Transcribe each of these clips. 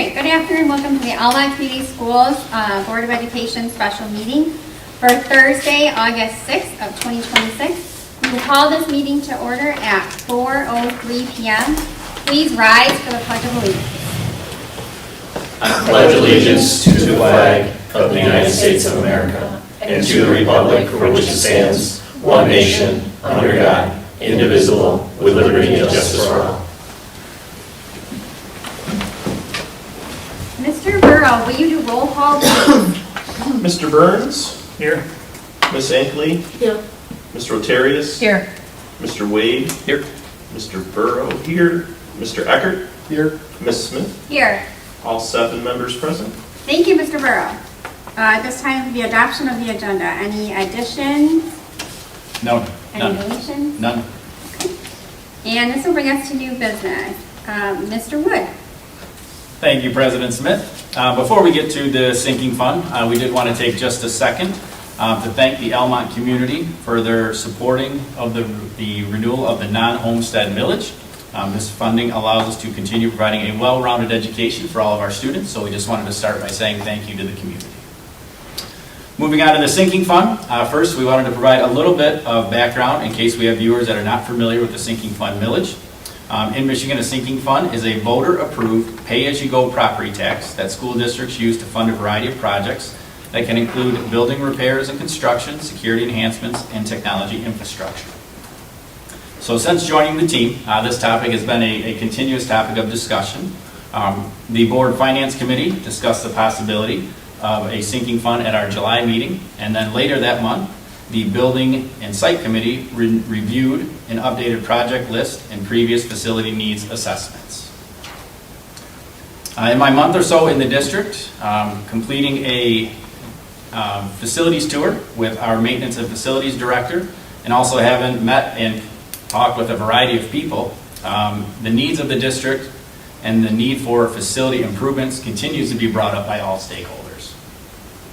right, good afternoon. Welcome to the Almont Community Schools Board of Education special meeting for Thursday, August 6th of 2026. We will call this meeting to order at 4:03 p.m. Please rise for the Pledge of Allegiance. I pledge allegiance to the flag of the United States of America and to the republic for which it stands, one nation, under God, indivisible, with liberty and justice for all. Mr. Burrow, will you do roll call, please? Mr. Burns? Here. Ms. Ankley? Here. Mr. Rotarius? Here. Mr. Wade? Here. Mr. Burrow here. Mr. Eckert? Here. Ms. Smith? Here. All 7 members present. Thank you, Mr. Burrow. At this time, the adoption of the agenda. Any additions? No. Any deletions? None. And this will bring us to new business. Mr. Wood. Thank you, President Smith. Before we get to the sinking fund, we did want to take just a second to thank the Almont community for their supporting of the renewal of the non-homestead millage. This funding allows us to continue providing a well-rounded education for all of our students, so we just wanted to start by saying thank you to the community. Moving on to the sinking fund, first we wanted to provide a little bit of background in case we have viewers that are not familiar with the sinking fund millage. In Michigan, a sinking fund is a voter-approved pay-as-you-go property tax that school districts use to fund a variety of projects that can include building repairs and construction, security enhancements, and technology infrastructure. So since joining the team, this topic has been a continuous topic of discussion. The Board Finance Committee discussed the possibility of a sinking fund at our July meeting, and then later that month, the Building and Site Committee reviewed an updated project list and previous facility needs assessments. In my month or so in the district, completing a facilities tour with our Maintenance and Facilities Director, and also having met and talked with a variety of people, the needs of the district and the need for facility improvements continues to be brought up by all stakeholders.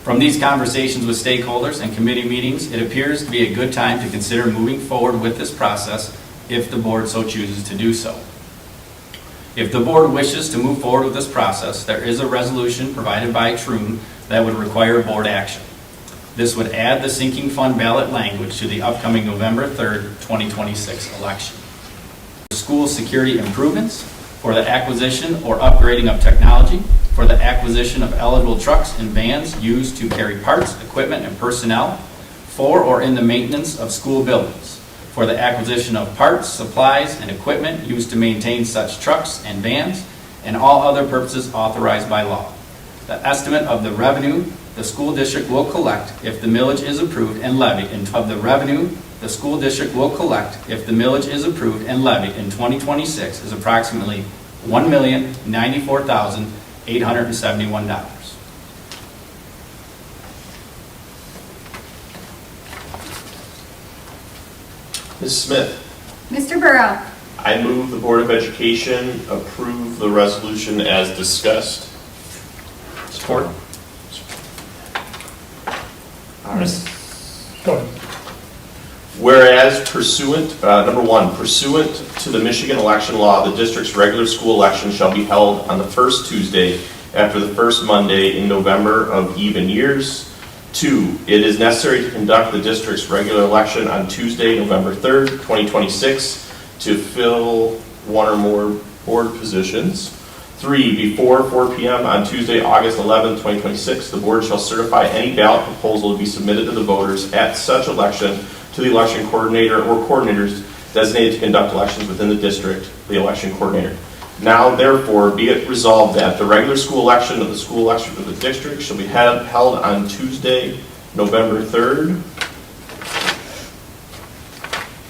From these conversations with stakeholders and committee meetings, it appears to be a good time to consider moving forward with this process if the board so chooses to do so. If the board wishes to move forward with this process, there is a resolution provided by TRUM that would require board action. This would add the sinking fund ballot language to the upcoming November 3rd, 2026 election. School security improvements, for the acquisition or upgrading of technology, for the acquisition of eligible trucks and vans used to carry parts, equipment, and personnel, for or in the maintenance of school buildings, for the acquisition of parts, supplies, and equipment used to maintain such trucks and vans, and all other purposes authorized by law. The estimate of the revenue the school district will collect if the millage is approved and levied in 2026 is approximately $1,094,871. Ms. Smith? Mr. Burrow. I move the Board of Education approve the resolution as discussed. Support. All right. Go ahead. Whereas number 1, pursuant to the Michigan election law, the district's regular school election shall be held on the first Tuesday after the first Monday in November of even years. 2, it is necessary to conduct the district's regular election on Tuesday, November 3rd, 2026 to fill one or more board positions. 3, before 4 p.m. on Tuesday, August 11th, 2026, the board shall certify any ballot proposal to be submitted to the voters at such election to the election coordinator or coordinators designated to conduct elections within the district, the election coordinator. Now, therefore, be it resolved that the regular school election of the school election of the district shall be held on Tuesday, November 3rd,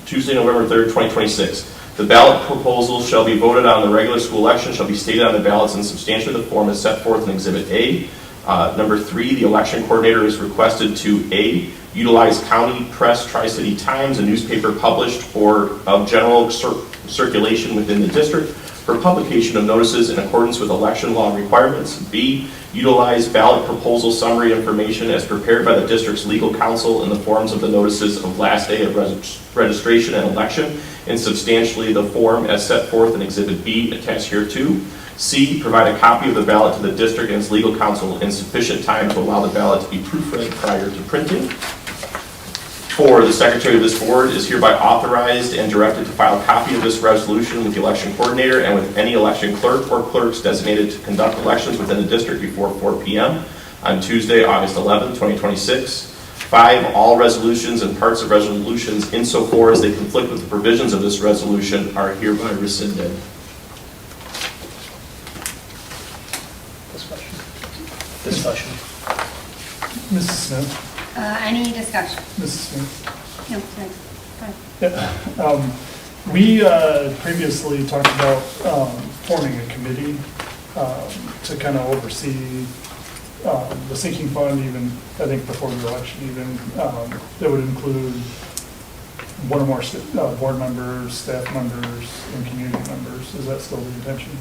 2026. The ballot proposal shall be voted on the regular school election shall be stated on the ballots in substantially the form as set forth in Exhibit A. Number 3, the election coordinator is requested to A, utilize County Press Tri-City Times, a newspaper published or of general circulation within the district for publication of notices in accordance with election law requirements. B, utilize ballot proposal summary information as prepared by the district's legal counsel in the forms of the notices of last day of registration and election in substantially the form as set forth in Exhibit B attached hereto. C, provide a copy of the ballot to the district and its legal counsel in sufficient time to allow the ballot to be proofread prior to printing. 4, the secretary of this board is hereby authorized and directed to file a copy of this resolution with the election coordinator and with any election clerk or clerks designated to conduct elections within the district before 4 p.m. on Tuesday, August 11, 2026. 5, all resolutions and parts of resolutions insofar as they conflict with the provisions of this resolution are hereby rescinded. Discussion. Mrs. Smith? Any discussion? Mrs. Smith? No, sorry. Go ahead. We previously talked about forming a committee to kind of oversee the sinking fund, even, I think, before the election even. That would include one or more board members, staff members, and community members. Is that still the intention?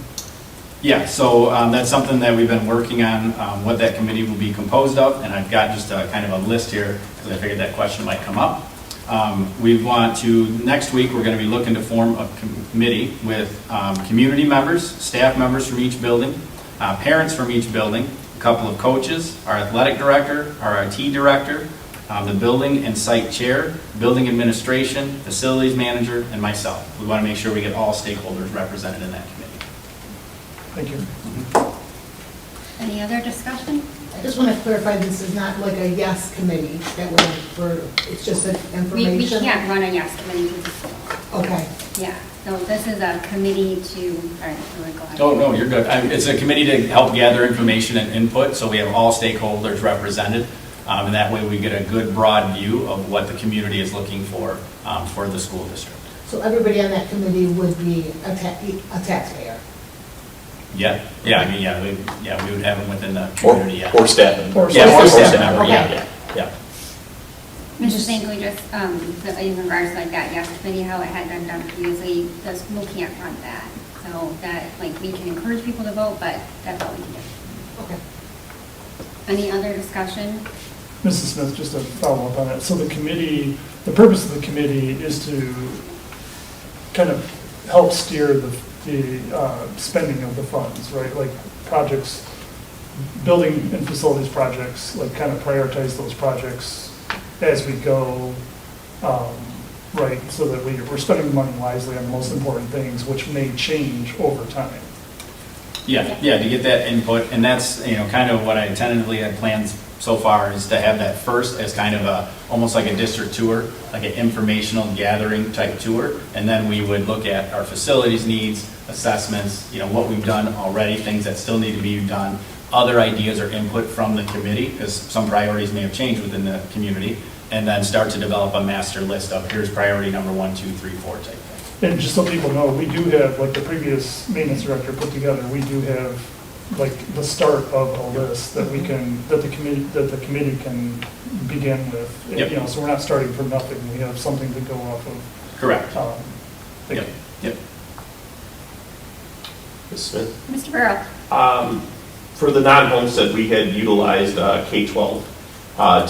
Yeah, so that's something that we've been working on, what that committee will be composed of, and I've got just a kind of a list here, because I figured that question might come up. We want to, next week, we're going to be looking to form a committee with community members, staff members from each building, parents from each building, a couple of coaches, our athletic director, our IT director, the building and site chair, building administration, facilities manager, and myself. We want to make sure we get all stakeholders represented in that committee. Thank you. Any other discussion? I just want to clarify, this is not like a yes committee that it's just an information? We can't run a yes committee to the school. Okay. Yeah, so this is a committee to, all right, go ahead. Oh, no, you're good. It's a committee to help gather information and input, so we have all stakeholders represented, and that way we get a good broad view of what the community is looking for the school district. So everybody on that committee would be a taxpayer? Yeah, I mean, we would have them within the community, yeah. Or staff. Or Yeah, or staff staff member, Okay. yeah. Mrs. Singley, just in regards to like that yes committee, how it had been done previously, the school can't run that. So that, like, we can encourage people to vote, but that's all we can do. Okay. Any other discussion? Mrs. Smith, just to follow up on that. So the committee, the purpose of the committee is to kind of help steer the spending of the funds, right? Like projects, building and facilities projects, like kind of prioritize those projects as we go, right? So that we're spending money wisely on the most important things, which may change over time. Yeah, to get that input, and that's, kind of what I tentatively had planned so far, is to have that first as kind of almost like a district tour, like an informational gathering type tour, and then we would look at our facilities needs, assessments, what we've done already, things that still need to be done, other ideas or input from the committee, because some priorities may have changed within the community, and then start to develop a master list of here's priority number 1, 2, 3, 4 type thing. And just so people know, we do have, like the previous maintenance director put together, we do have like the start of a list that the committee can begin with. Yep. So we're not starting from nothing. We have something to go off of. Correct. Thank you. Yep. Ms. Smith? Mr. Burrow? For the non-homestead, we had utilized K-12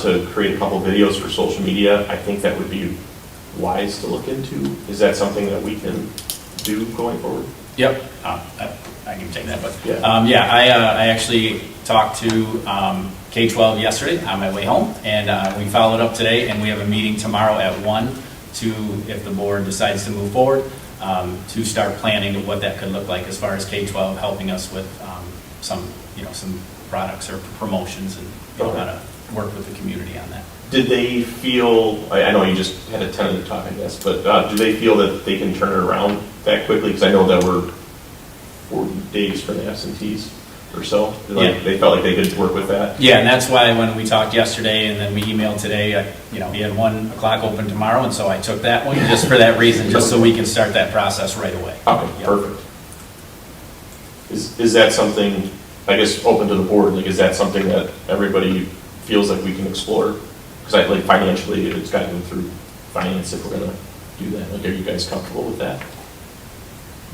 to create a couple videos for social media. I think that would be wise to look into. Is that something that we can do going forward? Yep. I can take that, but Yeah. I actually talked to K-12 yesterday on my way home, and we followed up today, and we have a meeting tomorrow at 1 to, if the board decides to move forward, to start planning of what that could look like as far as K-12 helping us with some products or promotions and how to work with the community on that. Did they feel, I know you just had a tentative talk, I guess, but do they feel that they can turn it around that quickly? Because I know that we're 40 days for the absentees or so. They felt like they could work with that? Yeah, and that's why when we talked yesterday and then we emailed today, we had 1 o'clock open tomorrow, and so I took that one just for that reason, just so we can start that process right away. Okay, Yep. perfect. Is that something, I guess, open to the board? Like, is that something that everybody feels like we can explore? Because like financially, it's got to go through finance if we're going to do that. Like, are you guys comfortable with that?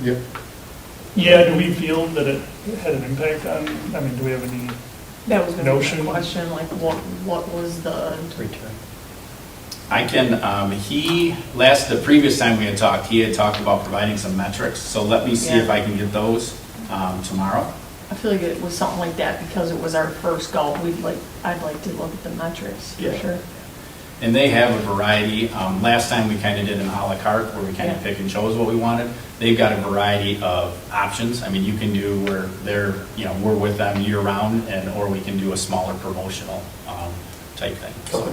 Yep. Yeah, do we feel that it had an impact on, do we have any That was going to be notion? my question, like what was the Return. I can, the previous time we had talked, he had talked about providing some metrics, so let me see Yeah. if I can get those tomorrow. I feel like it was something like that because it was our first go. I'd like to look at the metrics, for Yeah. sure. And they have a variety. Last time we kind of did an à la carte where we kind of Yeah. pick and chose what we wanted. They've got a variety of options. I mean, you can do where they're, we're with them year round, or we can do a smaller promotional type thing. So,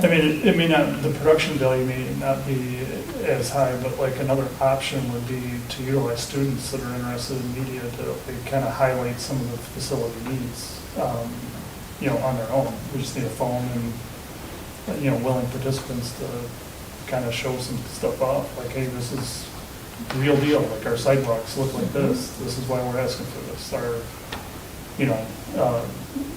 I mean, it may not, the production value may not be as high, but like another option would be to utilize students that are interested in media to kind of highlight some of the facility needs, on their own. We just need a phone and, willing participants to kind of show some stuff off, like, hey, this is the real deal, like our sidewalks look like this is why we're asking for this, our,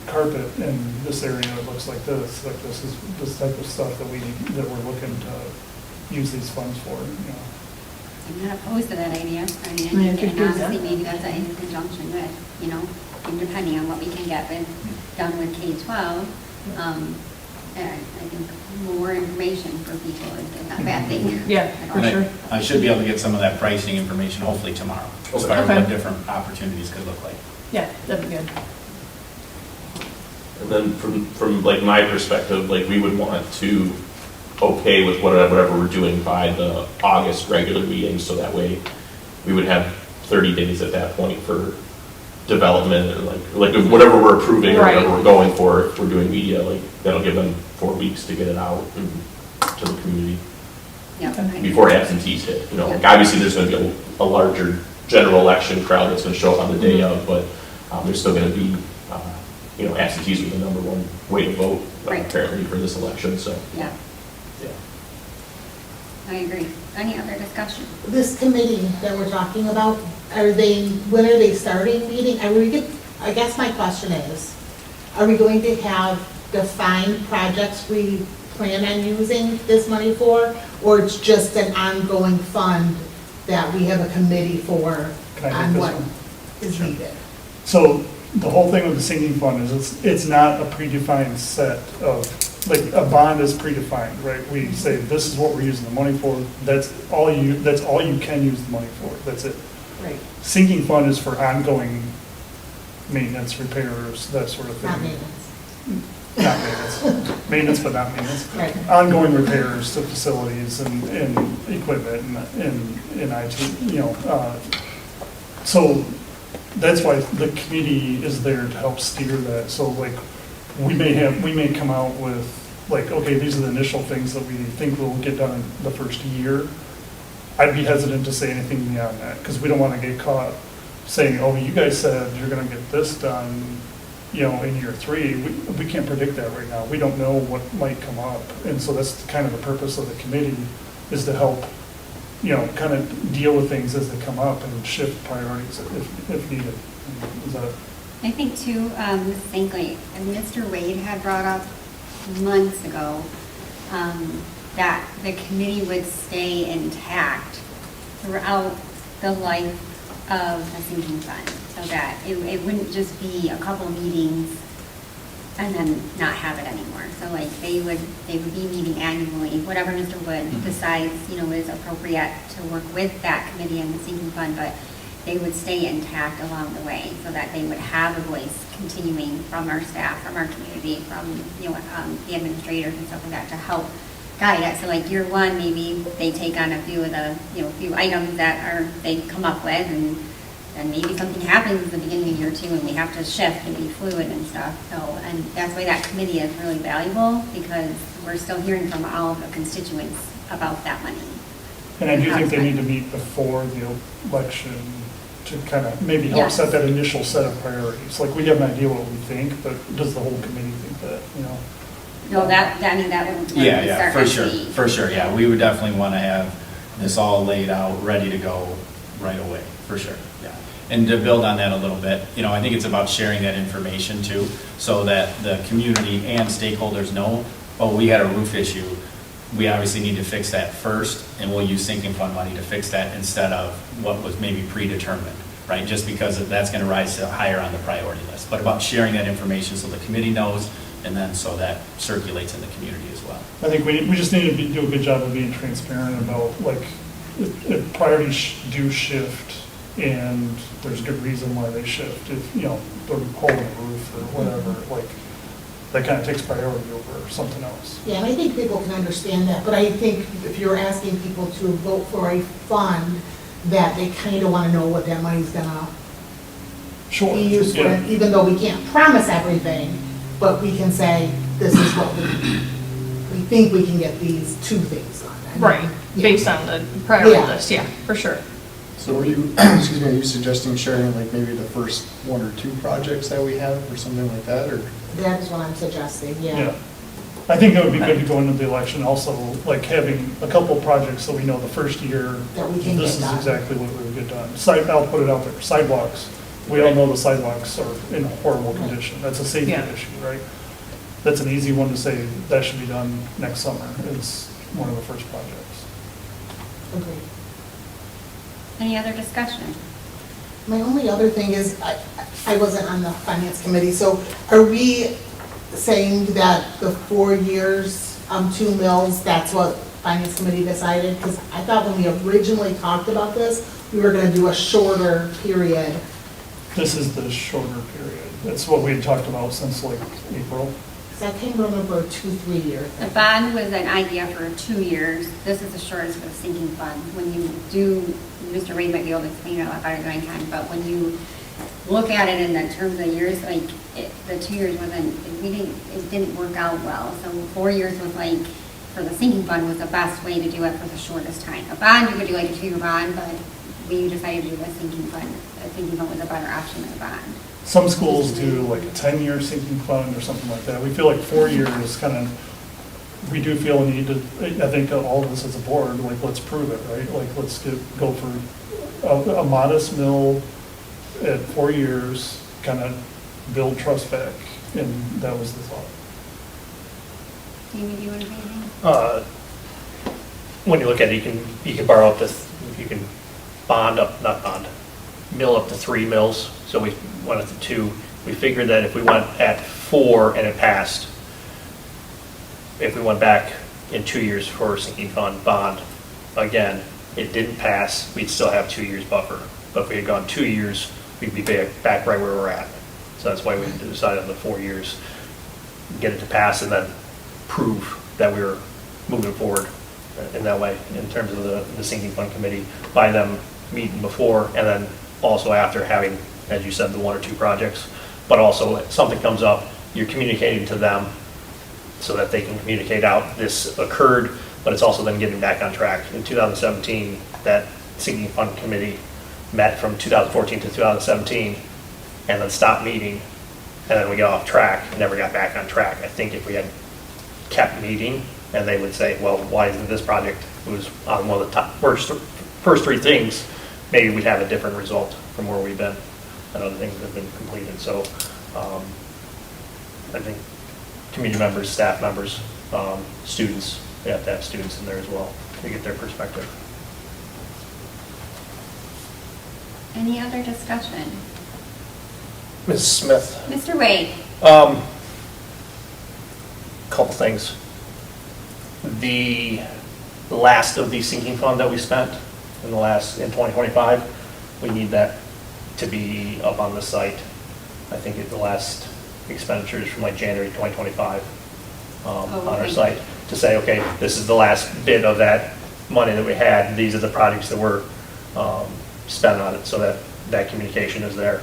carpet in this area looks like this is this type of stuff that we're looking to use these funds for, I'm not opposed to that idea. I mean, Yeah, and could do that. honestly, maybe that's in conjunction with, and depending on what we can get done with K-12. And I think more information for people is not a bad thing. Yeah, at for all. and sure. I should be able to get some of that pricing information hopefully tomorrow, as far as Okay. what different opportunities could look like. Yeah, that'd be good. And then from like my perspective, like we would want to okay with whatever we're doing by the August regular meeting, so that way we would have 30 days at that point for development, and like whatever we're approving or whatever Right. we're going for, if we're doing media, like that'll give them 4 weeks to get it out and to the community Yeah, I- before absentees hit. Like obviously there's going to be a larger general election crowd that's going to show up on the day of, but there's still going to be, absentees are the number one way to vote Right. apparently for this election, so. Yeah, Yeah. I agree. Any other discussion? This committee that we're talking about, when are they starting meeting? I guess my question is, are we going to have defined projects we plan on using this money for? Or it's just an ongoing fund that we have a committee for Can I on take this what one? is Sure. needed? So the whole thing with the sinking fund is it's not a predefined set of, like, a bond is predefined, right? We say, this is what we're using the money for, that's all you can use the money for, that's it. Right, Sinking fund is for ongoing maintenance, repairs, that sort of thing. not maintenance. Not maintenance, maintenance but not maintenance. Right. Ongoing repairs to facilities and equipment and IT, so that's why the committee is there to help steer that. So like, we may come out with like, okay, these are the initial things that we think will get done in the first year. I'd be hesitant to say anything beyond that, because we don't want to get caught saying, oh, you guys said you're gonna get this done, in year 3. We can't predict that right now. We don't know what might come up. And so that's kind of the purpose of the committee, is to help, kind of deal with things as they come up and shift priorities if needed. Is that? I think too, Ms. Binkley, and Mr. Wade had brought up months ago, that the committee would stay intact throughout the life of the sinking fund, so that it wouldn't just be a couple meetings and then not have it anymore. So like, they would be meeting annually, whatever Mr. Wood decides, is appropriate to work with that committee and the sinking fund, but they would stay intact along the way, so that they would have a voice continuing from our staff, from our community, from, the administrators and stuff like that, to help guide it. So like year 1, maybe they take on a few of the, few items that they come up with, and maybe something happens at the beginning of year 2 and we have to shift and be fluid and stuff. So, and that's why that committee is really valuable, because we're still hearing from all of the constituents about that money. And I do think they need to meet before the election to kind of maybe help Yes. set that initial set of priorities. Like, we have an idea what we think, but does the whole committee think that, No, that would Yeah, start for next sure, week. for sure, yeah. We would definitely want to have this all laid out, ready to go right away, for sure, yeah. And to build on that a little bit, I think it's about sharing that information too, so that the community and stakeholders know, oh, we had a roof issue. We obviously need to fix that first, and we'll use sinking fund money to fix that instead of what was maybe predetermined, right? Just because that's going to rise higher on the priority list. But about sharing that information so the committee knows, and then so that circulates in the community as well. I think we just need to do a good job of being transparent about, like, if priorities do shift, and there's a good reason why they shift. If, you know, they're holding a roof or whatever, like, that kind of takes priority over something else. Yeah, and I think people can understand that, but I think if you're asking people to vote for a fund, that they kind of want to know what that money's gonna Sure. be used for, Yeah. even though we can't promise everything, but we can say, this is what we think we can get these two things done. I mean, Right, yeah. based on the priority Yeah. list, yeah, for sure. So are you, excuse me, are you suggesting sharing like maybe the first one or two projects that we have or something like that, or? That is what I'm suggesting, Yeah. I think it would be good to go into the election also, like having a couple projects so we know the first year, that we can this get is done. exactly what we would get done. I'll put it out there, sidewalks. We all know the sidewalks are in horrible condition. That's a safety Yeah. issue, right? That's an easy one to say, that should be done next summer. It's one of the first projects. Agreed. Any other discussion? My only other thing is, I wasn't on the finance committee, so are we saying that the 4 years, 2 mills, that's what finance committee decided? Because I thought when we originally talked about this, we were gonna do a shorter period. This is the shorter period. That's what we had talked about since like April. Because I can't remember a 2-3 year The thing. bond was an idea for 2 years. This is the shortest for the sinking fund. When you do, Mr. Ray might be able to explain it a lot better than I can, but when you look at it in the terms of years, like, the 2 years wasn't, it didn't work out well. So 4 years was like, for the sinking fund was the best way to do it for the shortest time. A bond, you could do like a 2-year bond, but we decided to do a sinking fund. A sinking fund was a better option than a bond. Some schools do like a 10-year sinking fund or something like that. We feel like 4 years is kind of, we do feel a need to, I think all of us as a board, like, let's prove it, right? Like, let's go for a modest mill at 4 years, kind of build trust back, and that was the thought. Jamie, do you want to say anything? When you look at it, you can borrow up to, you can mill up to 3 mills. So we went up to 2. We figured that if we went at 4 and it passed, if we went back in 2 years for a sinking fund bond, again, it didn't pass, we'd still have 2 years buffer. But if we had gone 2 years, we'd be back right where we're at. So that's why we decided on the 4 years, get it to pass and then prove that we were moving forward in that way, in terms of the sinking fund committee, by them meeting before and then also after having, as you said, the 1 or 2 projects. But also, if something comes up, you're communicating to them so that they can communicate out, this occurred, but it's also then getting back on track. In 2017, that sinking fund committee met from 2014 to 2017 and then stopped meeting, and then we got off track and never got back on track. I think if we had kept meeting and they would say, well, why isn't this project, it was on one of the top first 3 things, maybe we'd have a different result from where we've been and other things that have been completed. So I think community members, staff members, students, we have to have students in there as well to get their perspective. Any other discussion? Ms. Smith, Mr. Wade? couple things. The last of the sinking fund that we spent in 2025, we need that to be up on the site. I think the last expenditure is from like January 2025 on our okay. site, to say, okay, this is the last bit of that money that we had, these are the projects that were spent on it, so that communication is there.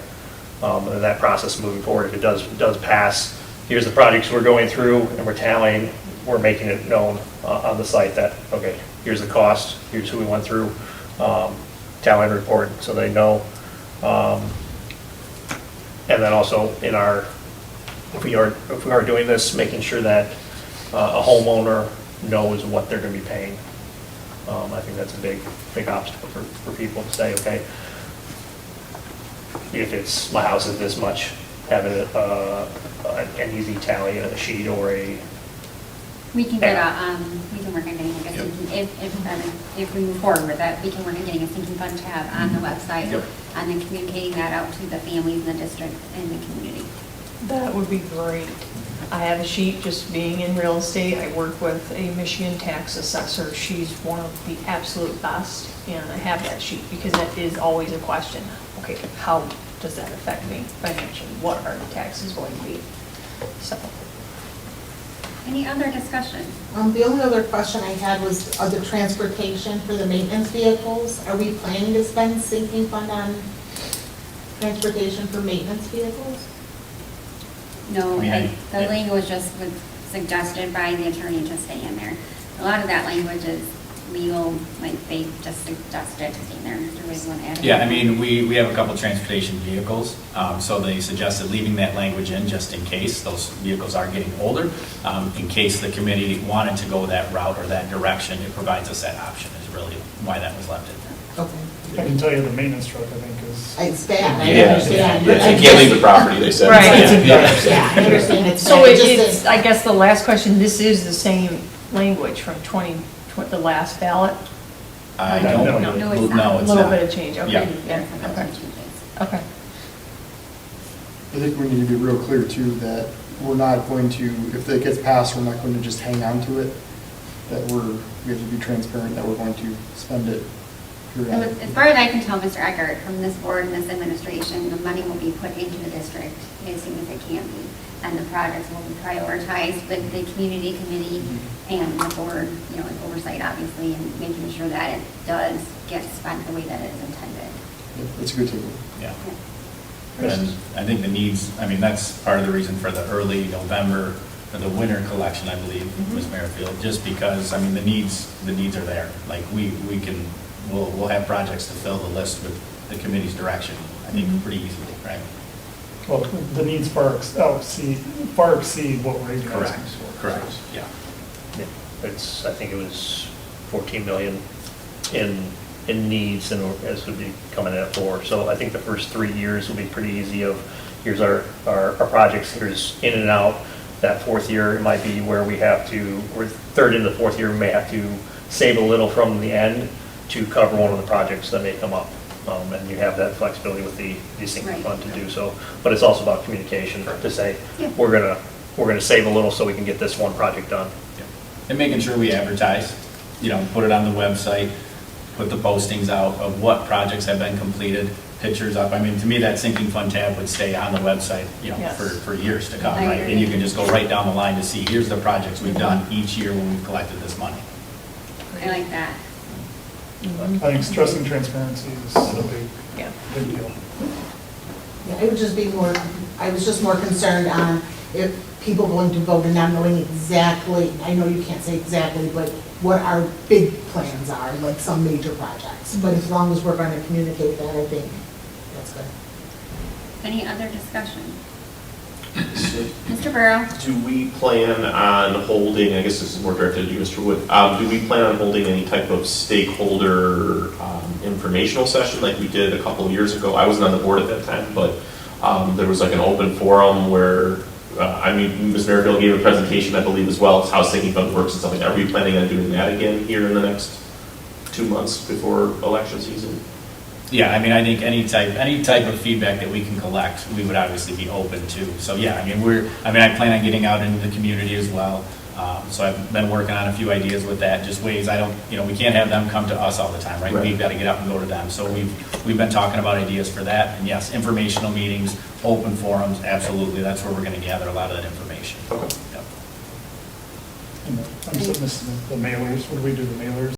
And that process moving forward, if it does pass, here's the projects we're going through, and we're tallying, we're making it known on the site that, okay, here's the cost, here's who we went through, tallying report, so they know. And then also in our, if we are doing this, making sure that a homeowner knows what they're going to be paying. I think that's a big obstacle for people to say, okay, if it's, my house is this much, having an easy tally, a sheet or a, We can get we can work on getting like a sinking, if we move forward with that, we can work on getting a sinking fund tab on the website, Yep. and then communicating that out to the families in the district and the community. That would be great. I have a sheet, just being in real estate, I work with a Michigan tax assessor. She's one of the absolute best, and I have that sheet because that is always a question. Okay, how does that affect me financially? What are the taxes going to be? So, Any other discussion? The only other question I had was the transportation for the maintenance vehicles. Are we planning to spend sinking fund on transportation for maintenance vehicles? No, Yeah. the language just was suggested by the attorney to stay in there. A lot of that language is legal, like they just suggested to stay in there. Mr. Wade, want to add? Yeah, I mean, we have a couple transportation vehicles, so they suggested leaving that language in just in case those vehicles are getting older. In case the committee wanted to go that route or that direction, it provides us that option is really why that was left in there. Okay. I can tell you the maintenance truck, I think, is. It's bad, I Yeah, understand. yeah, you can't leave the property, they said. Right. It's in Yeah. dire Yeah, I understand it's so bad. it's, I guess the last question, this is the same language from the last ballot? I No, don't, no, no, no, it's not. it's A little not. bit of change, okay. Yeah. Yeah, Some okay. changes. Okay. I think we need to be real clear too, that we're not going to, if it gets passed, we're not going to just hang on to it. That we have to be transparent that we're going to spend it. And as far as I can tell, Mr. Eckert, from this board and this administration, the money will be put into the district as soon as it can be. And the projects will be prioritized with the community committee and the board, you know, with oversight, obviously, and making sure that it does get spent the way that it is intended. It's a good takeaway. Yeah. And I think the needs, I mean, that's part of the reason for the early November, or the winter collection, I believe, was Merrifield, just because, I mean, the needs are there. Like, we'll have projects to fill the list with the committee's direction, I think, pretty easily, right? Well, the needs far exceed what we're even asking for. Correct, yeah. Yeah, it's, I think it was 14 million in needs, and as would be coming in at 4. So I think the first 3 years will be pretty easy of, here's our projects, here's in and out. That fourth year, it might be where we have to, or third into the fourth year, we may have to save a little from the end to cover one of the projects that may come up. And you have that flexibility with the sinking Right. fund to do so. But it's also about communication to say, Yeah. we're gonna save a little so we can get this one project done. And making sure we advertise, you know, put it on the website, put the postings out of what projects have been completed, pictures up. I mean, to me, that sinking fund tab would stay on the website, you know, Yes. for years to come, I right? agree. And you can just go right down the line to see, here's the projects we've done each year when we've collected this money. I like that. I think stressing transparency is a Yeah. big deal. Yeah, it would just be more, I was just more concerned on if people going to vote and not knowing exactly, I know you can't say exactly, but what our big plans are, like some major projects. But as long as we're going to communicate that, I think that's good. Any other discussion? Mr. Burrow? Do we plan on holding, I guess this is more directed at you, Mr. Wood, do we plan on holding any type of stakeholder informational session like we did a couple of years ago? I wasn't on the board at that time, but there was like an open forum where, Ms. Merrifield gave a presentation, I believe, as well, as how sinking fund works and stuff like that. Are we planning on doing that again here in the next 2 months before election season? Yeah, I mean, I think any type of feedback that we can collect, we would obviously be open to. So, yeah, I plan on getting out into the community as well. So I've been working on a few ideas with that, just ways we can't have them come to us all the time, right? Right. We've got to get up and go to them. So we've been talking about ideas for that. And yes, informational meetings, open forums, absolutely. That's where we're going to gather a lot of that information. Okay. Yep. And I'm just missing the mailers. What do we do, the mailers?